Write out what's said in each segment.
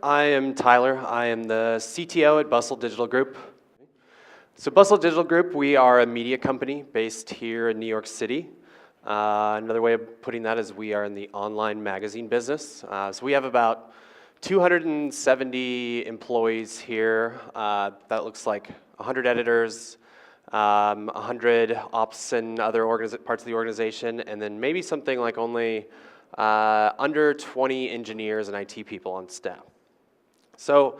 I am Tyler. I am the CTO at Bustle Digital Group. So Bustle Digital Group, we are a media company based here in New York City. Another way of putting that is we are in the online magazine business. So we have about 270 employees here. That looks like 100 editors, 100 ops and other parts of the organization, and then maybe something like only under 20 engineers and IT people on staff. So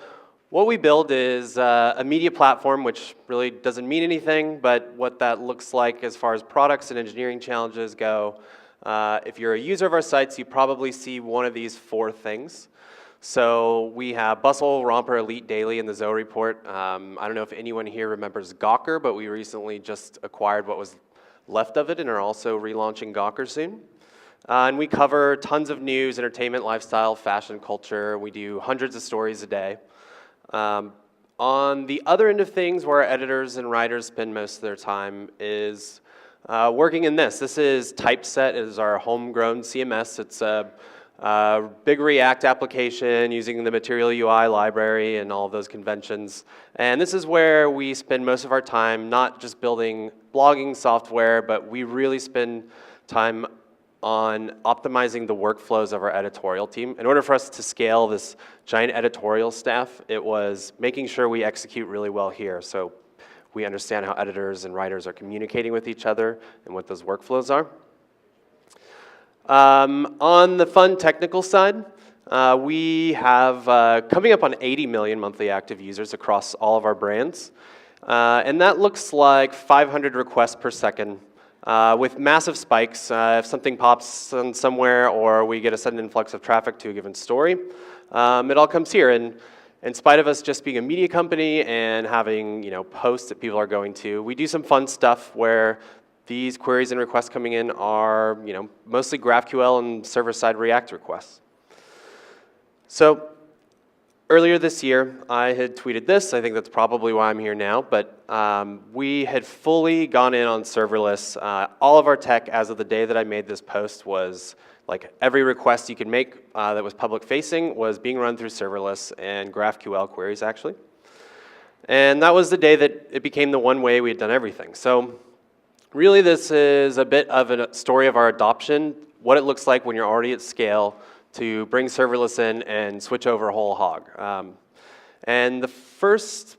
what we build is a media platform, which really doesn't mean anything, but what that looks like as far as products and engineering challenges go. If you're a user of our sites, you probably see one of these four things. So we have Bustle, Romper, Elite Daily, and the Zoe Report. I don't know if anyone here remembers Gawker, but we recently just acquired what was left of it and are also relaunching Gawker soon. And we cover tons of news, entertainment, lifestyle, fashion, culture. We do hundreds of stories a day. On the other end of things, where our editors and writers spend most of their time is working in this. This is Typeset. It is our homegrown CMS. It's a big React application using the Material UI library and all of those conventions. And this is where we spend most of our time, not just building blogging software, but we really spend time on optimizing the workflows of our editorial team. In order for us to scale this giant editorial staff, it was making sure we execute really well here. So we understand how editors and writers are communicating with each other and what those workflows are. On the fun technical side, we have coming up on 80 million monthly active users across all of our brands. And that looks like 500 requests per second. With massive spikes, if something pops on somewhere or we get a sudden influx of traffic to a given story, it all comes here. And in spite of us just being a media company and having posts that people are going to, we do some fun stuff where these queries and requests coming in are mostly GraphQL and server-side React requests. So earlier this year, I had tweeted this. I think that's probably why I'm here now. But we had fully gone in on serverless. All of our tech, as of the day that I made this post, was like every request you could make that was public-facing was being run through serverless and GraphQL queries, actually. And that was the day that it became the one way we had done everything. So really, this is a bit of a story of our adoption, what it looks like when you're already at scale, to bring serverless in and switch over whole hog. And the first,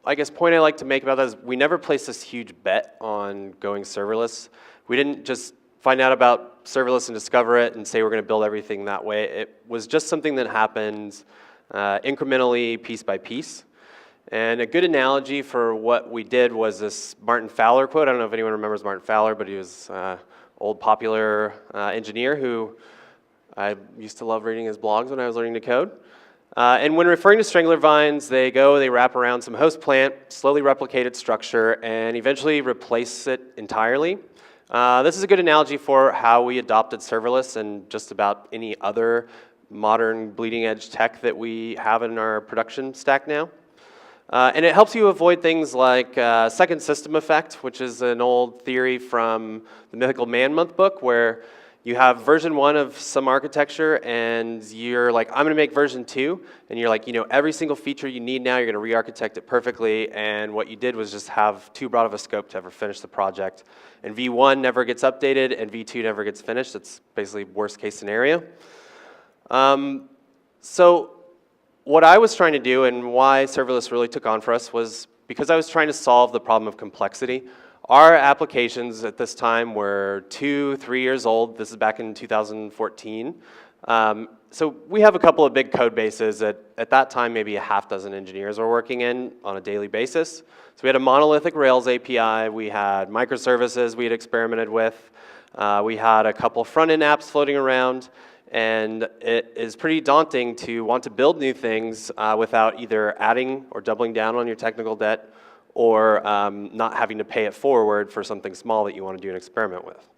point I like to make about that is we never placed this huge bet on going serverless. We didn't just find out about serverless and discover it and say we're going to build everything that way. It was just something that happened incrementally, piece by piece. And a good analogy for what we did was this Martin Fowler quote. I don't know if anyone remembers Martin Fowler, but he was an old popular engineer who I used to love reading his blogs when I was learning to code. And when referring to strangler vines, they wrap around some host plant, slowly replicate its structure, and eventually replace it entirely. This is a good analogy for how we adopted serverless and just about any other modern bleeding edge tech that we have in our production stack now. And it helps you avoid things like second system effect, which is an old theory from the Mythical Man Month book, where you have version 1 of some architecture, and you're like, I'm going to make version 2, and you're like, every single feature you need now, you're going to re-architect it perfectly, and what you did was just have too broad of a scope to ever finish the project. And V1 never gets updated, and V2 never gets finished. It's basically worst case scenario. So what I was trying to do, and why serverless really took on for us, was because I was trying to solve the problem of complexity. Our applications at this time were 2-3 years old. This is back in 2014. So we have a couple of big code bases that at that time maybe a half dozen engineers were working in on a daily basis. So we had a monolithic Rails API. We had microservices we had experimented with. We had a couple front-end apps floating around. And it is pretty daunting to want to build new things without either adding or doubling down on your technical debt, or not having to pay it forward for something small that you want to do an experiment with.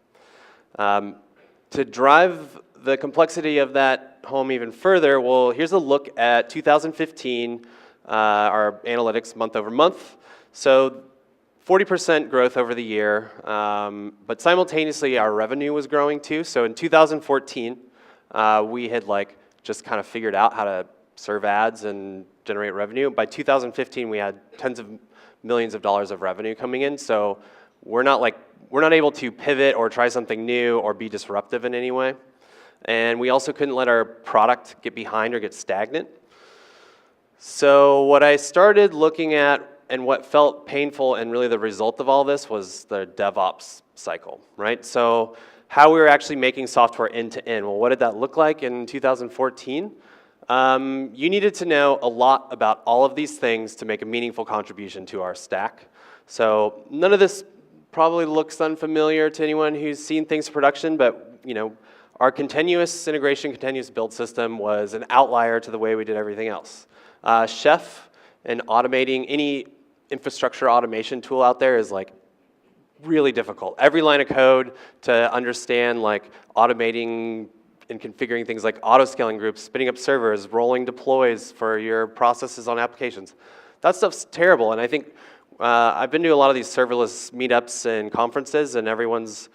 To drive the complexity of that home even further, well, here's a look at 2015, our analytics month over month. So 40% growth over the year, but simultaneously our revenue was growing too. So in 2014, we had just kind of figured out how to serve ads and generate revenue. By 2015, we had tens of millions of dollars of revenue coming in. So we're not able to pivot or try something new or be disruptive in any way. And we also couldn't let our product get behind or get stagnant. So what I started looking at and what felt painful and really the result of all this was the Devops cycle, right? So how we were actually making software end to end. Well, what did that look like in 2014? You needed to know a lot about all of these things to make a meaningful contribution to our stack. So none of this probably looks unfamiliar to anyone who's seen things in production, but our continuous integration, continuous build system was an outlier to the way we did everything else. Chef and automating any infrastructure automation tool out there is like really difficult. Every line of code to understand like automating and configuring things like auto-scaling groups, spinning up servers, rolling deploys for your processes on applications. That stuff's terrible, and I think I've been to a lot of these serverless meetups and conferences, and everyone's,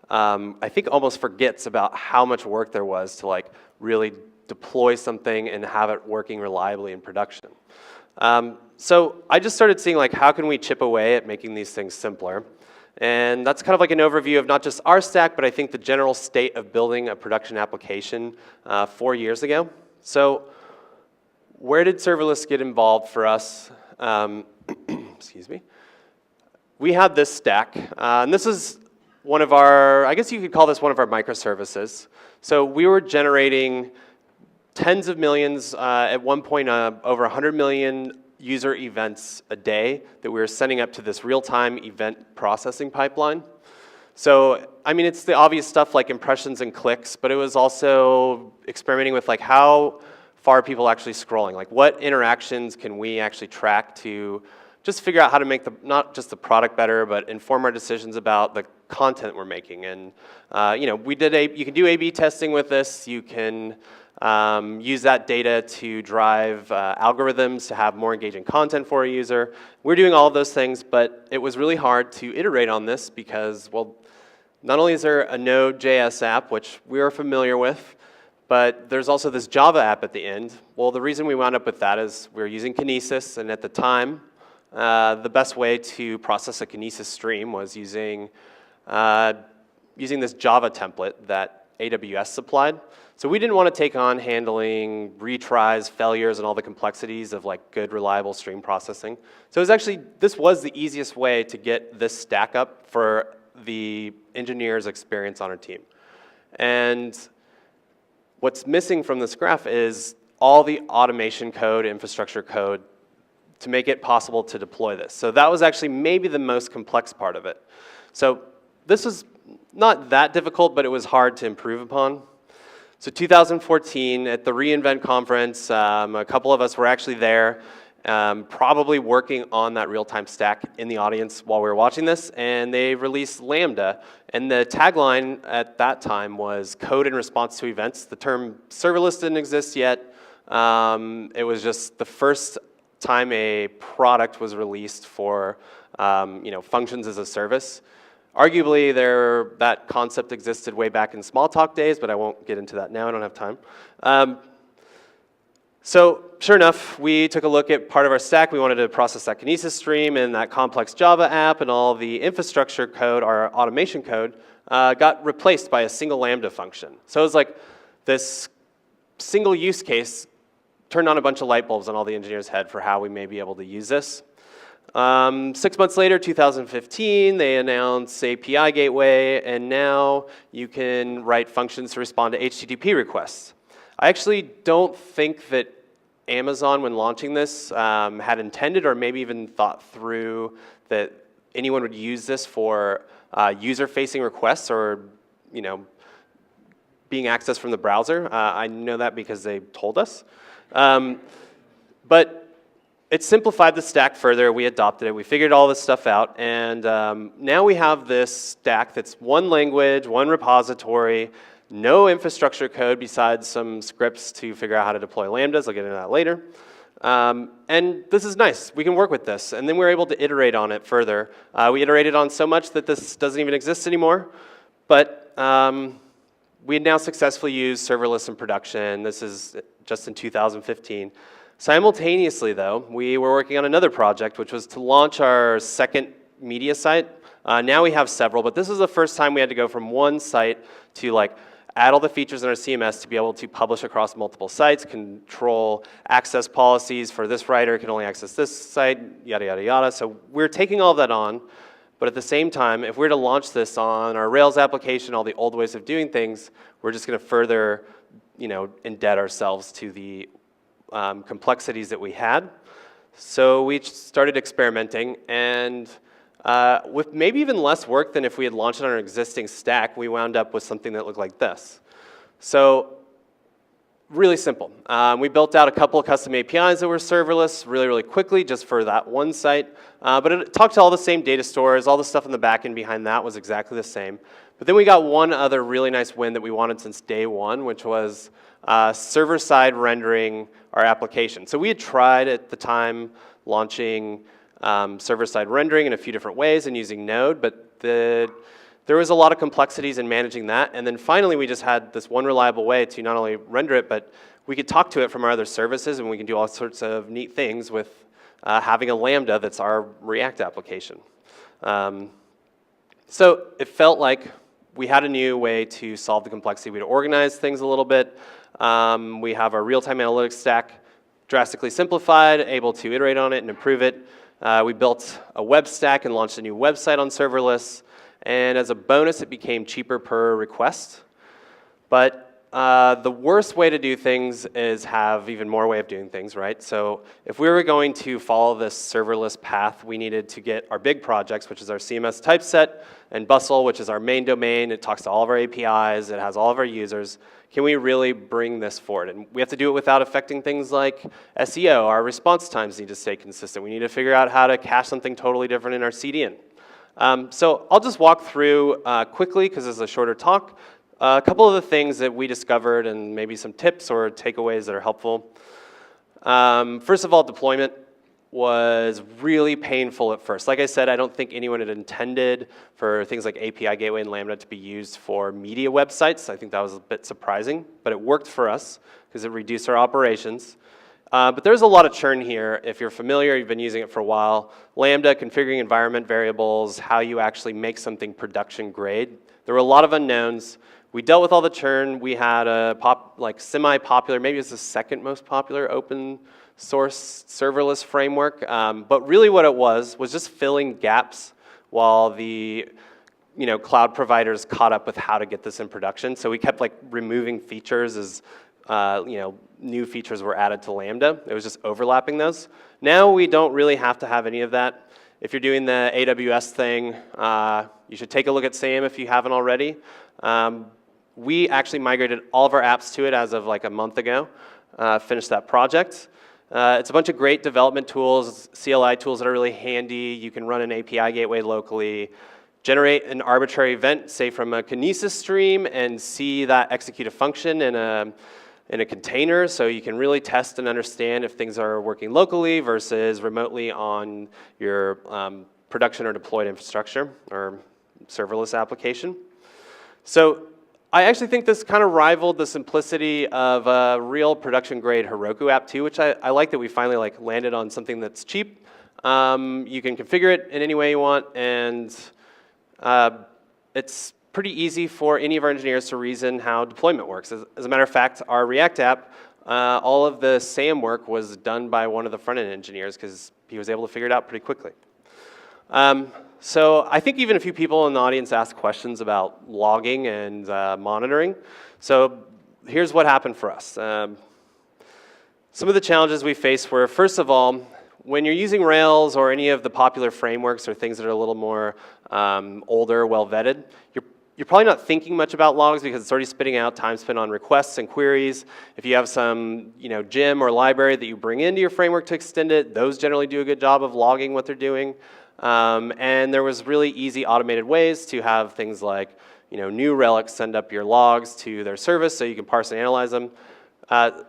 I think, almost forgets about how much work there was to like really deploy something and have it working reliably in production. So I just started seeing like how can we chip away at making these things simpler. And that's kind of like an overview of not just our stack, but I think the general state of building a production application 4 years ago. So where did serverless get involved for us? Excuse me. We had this stack, and this is one of our, I guess you could call this one of our microservices. So we were generating tens of millions, at one point over 100 million user events a day that we were sending up to this real-time event processing pipeline. So, I mean, it's the obvious stuff like impressions and clicks, but it was also experimenting with like how far are people actually scrolling? Like what interactions can we actually track to just figure out how to make not just the product better, but inform our decisions about the content we're making. And you can do A/B testing with this. You can use that data to drive algorithms to have more engaging content for a user. We're doing all of those things, but it was really hard to iterate on this because, well, not only is there a Node.js app, which we are familiar with, but there's also this Java app at the end. Well, the reason we wound up with that is we were using Kinesis, and at the time, the best way to process a Kinesis stream was using this Java template that AWS supplied. So we didn't want to take on handling retries, failures, and all the complexities of like good, reliable stream processing. So this was the easiest way to get this stack up for the engineers' experience on our team. And what's missing from this graph is all the automation code, infrastructure code, to make it possible to deploy this. So that was actually maybe the most complex part of it. So this was not that difficult, but it was hard to improve upon. So 2014, at the reInvent conference, a couple of us were actually there, probably working on that real-time stack in the audience while we were watching this, and they released Lambda. And the tagline at that time was code in response to events. The term serverless didn't exist yet. It was just the first time a product was released for functions as a service. Arguably, that concept existed way back in Smalltalk days, but I won't get into that now. I don't have time. So sure enough, we took a look at part of our stack. We wanted to process that Kinesis stream and that complex Java app, and all the infrastructure code, our automation code, got replaced by a single Lambda function. So it was like this single use case turned on a bunch of light bulbs on all the engineers' head for how we may be able to use this. 6 months later, 2015, they announced API Gateway, and now you can write functions to respond to HTTP requests. I actually don't think that Amazon, when launching this, had intended or maybe even thought through that anyone would use this for user-facing requests or being accessed from the browser. I know that because they told us. But it simplified the stack further. We adopted it. We figured all this stuff out. And now we have this stack that's one language, one repository, no infrastructure code besides some scripts to figure out how to deploy Lambdas. I'll get into that later. And this is nice. We can work with this. And then we're able to iterate on it further. We iterated on so much that this doesn't even exist anymore. But we had now successfully used serverless in production. This is just in 2015. Simultaneously, though, we were working on another project, which was to launch our second media site. Now we have several, but this is the first time we had to go from one site to like add all the features in our CMS to be able to publish across multiple sites, control access policies for this writer can only access this site, yada, yada, yada. So we're taking all of that on, but at the same time, if we're to launch this on our Rails application, all the old ways of doing things, we're just going to further, indent ourselves to the complexities that we had. So we started experimenting, and with maybe even less work than if we had launched it on our existing stack, we wound up with something that looked like this. So really simple. We built out a couple of custom APIs that were serverless really, really quickly just for that one site. But it talked to all the same data stores. All the stuff in the back end behind that was exactly the same. But then we got one other really nice win that we wanted since day one, which was server-side rendering our application. So we had tried at the time launching server-side rendering in a few different ways and using Node, but there was a lot of complexities in managing that. And then finally, we just had this one reliable way to not only render it, but we could talk to it from our other services, and we can do all sorts of neat things with having a Lambda that's our React application. So it felt like we had a new way to solve the complexity. We'd organize things a little bit. We have our real-time analytics stack drastically simplified, able to iterate on it and improve it. We built a web stack and launched a new website on serverless. And as a bonus, it became cheaper per request. But the worst way to do things is have even more way of doing things, right? So if we were going to follow this serverless path, we needed to get our big projects, which is our CMS typeset, and Bustle, which is our main domain. It talks to all of our APIs. It has all of our users. Can we really bring this forward? And we have to do it without affecting things like SEO. Our response times need to stay consistent. We need to figure out how to cache something totally different in our CDN. So I'll just walk through quickly, because it's a shorter talk, a couple of the things that we discovered and maybe some tips or takeaways that are helpful. First of all, deployment was really painful at first. Like I said, I don't think anyone had intended for things like API Gateway and Lambda to be used for media websites. I think that was a bit surprising, but it worked for us because it reduced our operations. But there's a lot of churn here. If you're familiar, you've been using it for a while. Lambda, configuring environment variables, how you actually make something production grade. There were a lot of unknowns. We dealt with all the churn. We had a semi-popular, maybe it's the second most popular open source serverless framework. But really what it was just filling gaps while the cloud providers caught up with how to get this in production. So we kept removing features as new features were added to Lambda. It was just overlapping those. Now we don't really have to have any of that. If you're doing the AWS thing, you should take a look at SAM if you haven't already. We actually migrated all of our apps to it as of a month ago, finished that project. It's a bunch of great development tools, CLI tools that are really handy. You can run an API gateway locally, generate an arbitrary event, say from a Kinesis stream, and see that execute a function in a container, so you can really test and understand if things are working locally versus remotely on your production or deployed infrastructure or serverless application. So I actually think this kind of rivaled the simplicity of a real production-grade Heroku app too, which I like that we finally landed on something that's cheap. You can configure it in any way you want, and it's pretty easy for any of our engineers to reason how deployment works. As a matter of fact, our React app, all of the SAM work was done by one of the front-end engineers because he was able to figure it out pretty quickly. So I think even a few people in the audience asked questions about logging and monitoring. So here's what happened for us. Some of the challenges we faced were, first of all, when you're using Rails or any of the popular frameworks or things that are a little more older, well-vetted, you're probably not thinking much about logs because it's already spitting out time spent on requests and queries. If you have some gem or library that you bring into your framework to extend it, those generally do a good job of logging what they're doing. And there was really easy automated ways to have things like New Relic send up your logs to their service so you can parse and analyze them.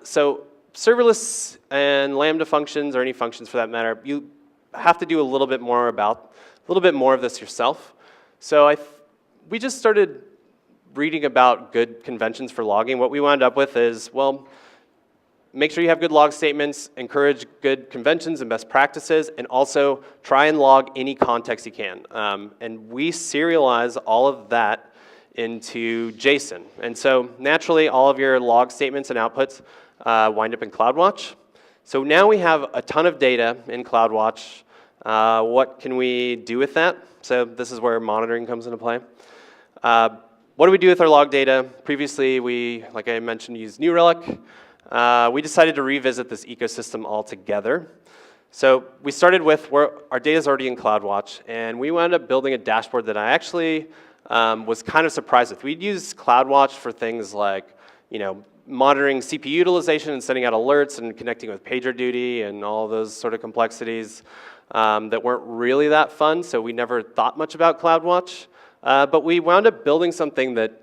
So serverless and Lambda functions, or any functions for that matter, you have to do a little bit more of this yourself. So we just started reading about good conventions for logging, what we wound up with is, well, make sure you have good log statements, encourage good conventions and best practices, and also try and log any context you can. And we serialize all of that into JSON. And so naturally, all of your log statements and outputs wind up in CloudWatch. So now we have a ton of data in CloudWatch. What can we do with that? So this is where monitoring comes into play. What do we do with our log data? Previously, we, like I mentioned, used New Relic. We decided to revisit this ecosystem altogether. So we started with where our data is already in CloudWatch, and we wound up building a dashboard that I actually was kind of surprised with. We'd use CloudWatch for things like, monitoring CPU utilization and sending out alerts and connecting with PagerDuty and all those sort of complexities that weren't really that fun, so we never thought much about CloudWatch. But we wound up building something that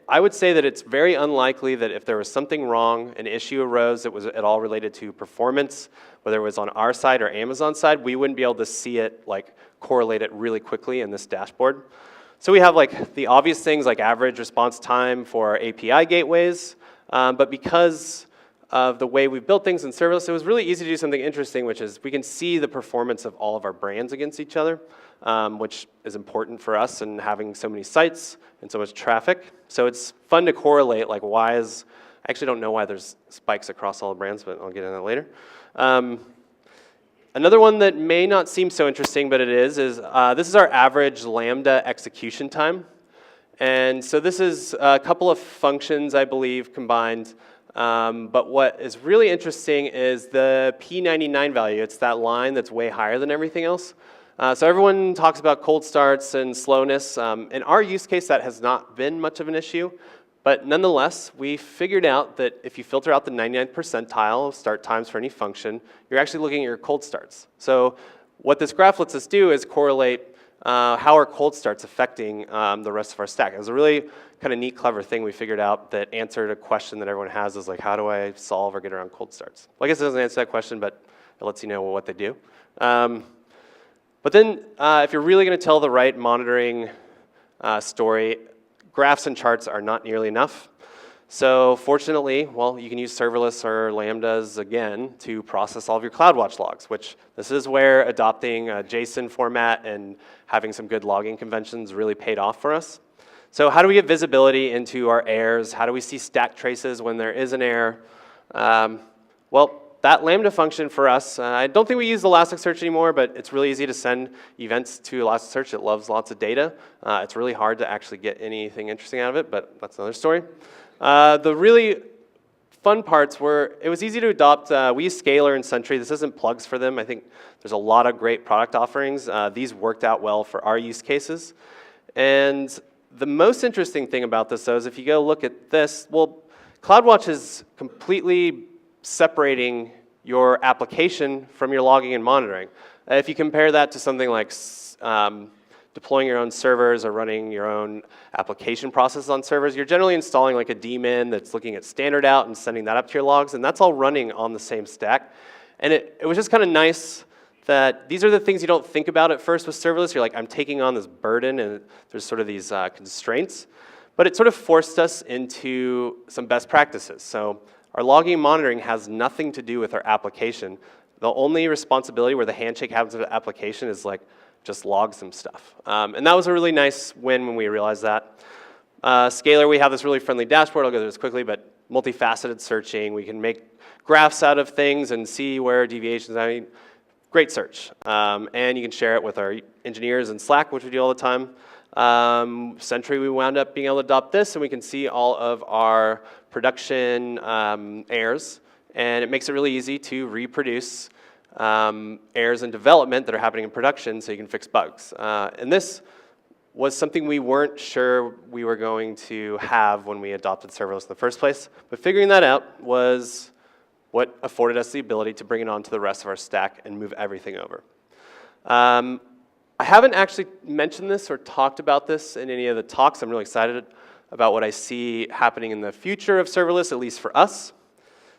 I would say that it's very unlikely that if there was something wrong, an issue arose that was at all related to performance, whether it was on our side or Amazon's side, we wouldn't be able to see it, correlate it really quickly in this dashboard. So we have the obvious things like average response time for our API gateways, but because of the way we've built things in serverless, it was really easy to do something interesting, which is we can see the performance of all of our brands against each other, which is important for us and having so many sites and so much traffic. So it's fun to correlate, I actually don't know why there's spikes across all the brands, but I'll get into that later. Another one that may not seem so interesting, but it is this is our average Lambda execution time. And so this is a couple of functions, I believe, combined. But what is really interesting is the P99 value. It's that line that's way higher than everything else. So everyone talks about cold starts and slowness. In our use case, that has not been much of an issue. But nonetheless, we figured out that if you filter out the 99th percentile of start times for any function, you're actually looking at your cold starts. So what this graph lets us do is correlate how are cold starts affecting the rest of our stack. It was a really kind of neat, clever thing we figured out that answered a question that everyone has is how do I solve or get around cold starts? Well, I guess it doesn't answer that question, but it lets you know what they do. But then if you're really going to tell the right monitoring story, graphs and charts are not nearly enough. So fortunately, well, you can use serverless or Lambdas again to process all of your CloudWatch logs, which this is where adopting a JSON format and having some good logging conventions really paid off for us. So how do we get visibility into our errors? How do we see stack traces when there is an error? Well, that Lambda function for us, I don't think we use Elasticsearch anymore, but it's really easy to send events to Elasticsearch. It loves lots of data. It's really hard to actually get anything interesting out of it, but that's another story. The really fun parts were, it was easy to adopt. We use Scalar and Sentry. This isn't plugs for them. I think there's a lot of great product offerings. These worked out well for our use cases. And the most interesting thing about this, though, is if you go look at this, well, CloudWatch is completely separating your application from your logging and monitoring. If you compare that to something like deploying your own servers or running your own application processes on servers, you're generally installing a daemon that's looking at standard out and sending that up to your logs, and that's all running on the same stack. And it was just kind of nice that these are the things you don't think about at first with serverless. You're like, I'm taking on this burden, and there's sort of these constraints. But it sort of forced us into some best practices. So our logging and monitoring has nothing to do with our application. The only responsibility where the handshake happens with the application is just log some stuff. And that was a really nice win when we realized that. Scalar, we have this really friendly dashboard. I'll go through this quickly, but multifaceted searching. We can make graphs out of things and see where deviations are. Great search. And you can share it with our engineers in Slack, which we do all the time. Sentry, we wound up being able to adopt this, and we can see all of our production errors. And it makes it really easy to reproduce errors in development that are happening in production so you can fix bugs. And this was something we weren't sure we were going to have when we adopted serverless in the first place. But figuring that out was what afforded us the ability to bring it onto the rest of our stack and move everything over. I haven't actually mentioned this or talked about this in any of the talks. I'm really excited about what I see happening in the future of serverless, at least for us.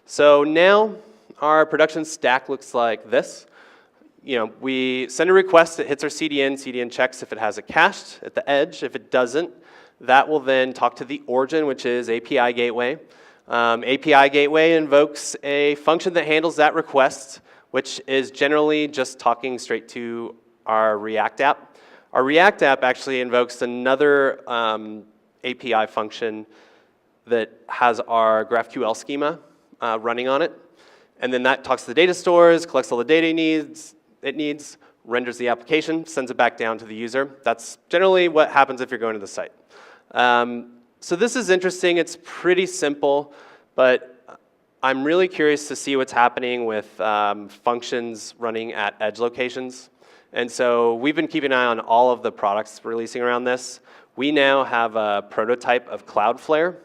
So now our production stack looks like this. We send a request, it hits our CDN. CDN checks if it has it cached at the edge. If it doesn't, That will then talk to the origin, which is API gateway. API gateway invokes a function that handles that request, which is generally just talking straight to our React app. Our React app actually invokes another API function that has our GraphQL schema running on it. And then that talks to the data stores, collects all the data it needs, renders the application, sends it back down to the user. That's generally what happens if you're going to the site. So this is interesting. It's pretty simple, but I'm really curious to see what's happening with functions running at edge locations. And so we've been keeping an eye on all of the products releasing around this. We now have a prototype of Cloudflare,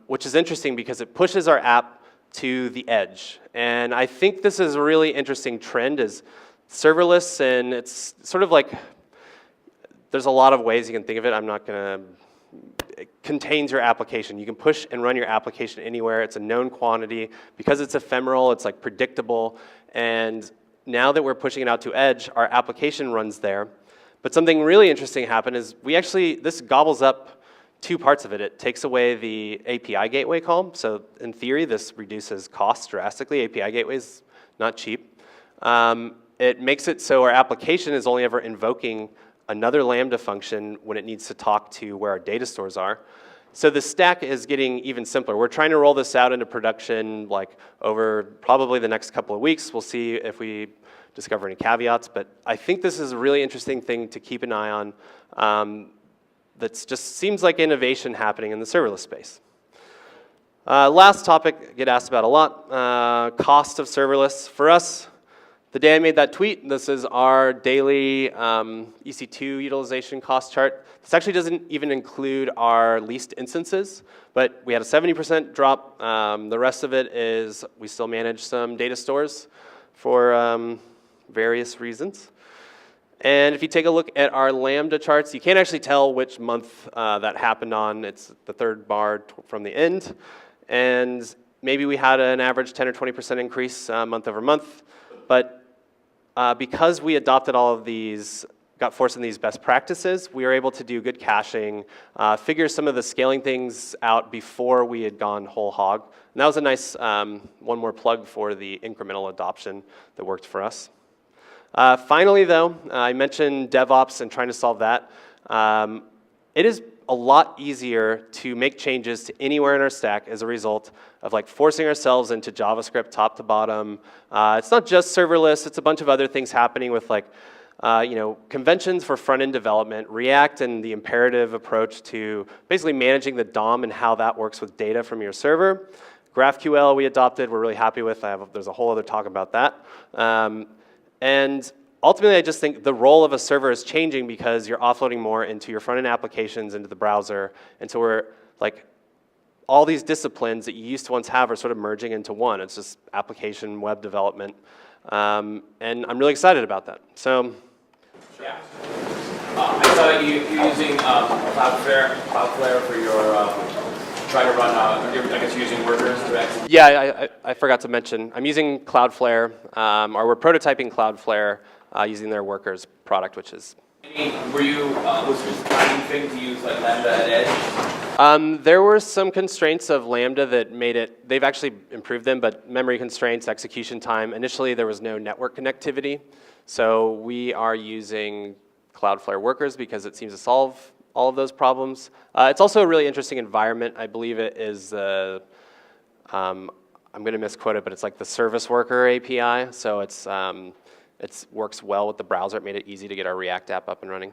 which is interesting because it pushes our app to the edge. And I think this is a really interesting trend is serverless, and it's sort of like, there's a lot of ways you can think of it. I'm not gonna, it contains your application. You can push and run your application anywhere. It's a known quantity. Because it's ephemeral, it's like predictable. And now that we're pushing it out to edge, our application runs there. But something really interesting happened is this gobbles up two parts of it. It takes away the API gateway call. So in theory, this reduces costs drastically. API gateway is not cheap. It makes it so our application is only ever invoking another Lambda function when it needs to talk to where our data stores are. So the stack is getting even simpler. We're trying to roll this out into production like over probably the next couple of weeks. We'll see if we discover any caveats, but I think this is a really interesting thing to keep an eye on. That just seems like innovation happening in the serverless space. Last topic, get asked about a lot, cost of serverless. For us, the day I made that tweet, this is our daily EC2 utilization cost chart. This actually doesn't even include our leased instances, but we had a 70% drop. The rest of it is we still manage some data stores for various reasons. And if you take a look at our Lambda charts, you can't actually tell which month that happened on. It's the third bar from the end. And maybe we had an average 10 or 20% increase month over month. But because we adopted all of these, got forced in these best practices, we were able to do good caching, figure some of the scaling things out before we had gone whole hog. And that was a nice one more plug for the incremental adoption that worked for us. Finally, though, I mentioned DevOps and trying to solve that. It is a lot easier to make changes to anywhere in our stack as a result of like forcing ourselves into JavaScript top to bottom. It's not just serverless, it's a bunch of other things happening with like, conventions for front-end development, React and the imperative approach to basically managing the DOM and how that works with data from your server. GraphQL we adopted, we're really happy with. There's a whole other talk about that. And ultimately, I just think the role of a server is changing because you're offloading more into your front-end applications, into the browser. And so we're like, all these disciplines that you used to once have are sort of merging into one. It's just application, web development. And I'm really excited about that. So, yeah. I saw that you're using Cloudflare for your trying to run, I guess you're using workers to execute. Yeah, I forgot to mention, I'm using Cloudflare, or we're prototyping Cloudflare using their workers product, which is. Were you, was it a timing thing to use like Lambda at edge? There were some constraints of Lambda that made it, they've actually improved them, but memory constraints, execution time. Initially, there was no network connectivity. So we are using Cloudflare workers because it seems to solve all of those problems. It's also a really interesting environment. I believe it is, I'm going to misquote it, but it's like the service worker API. So it works well with the browser. It made it easy to get our React app up and running.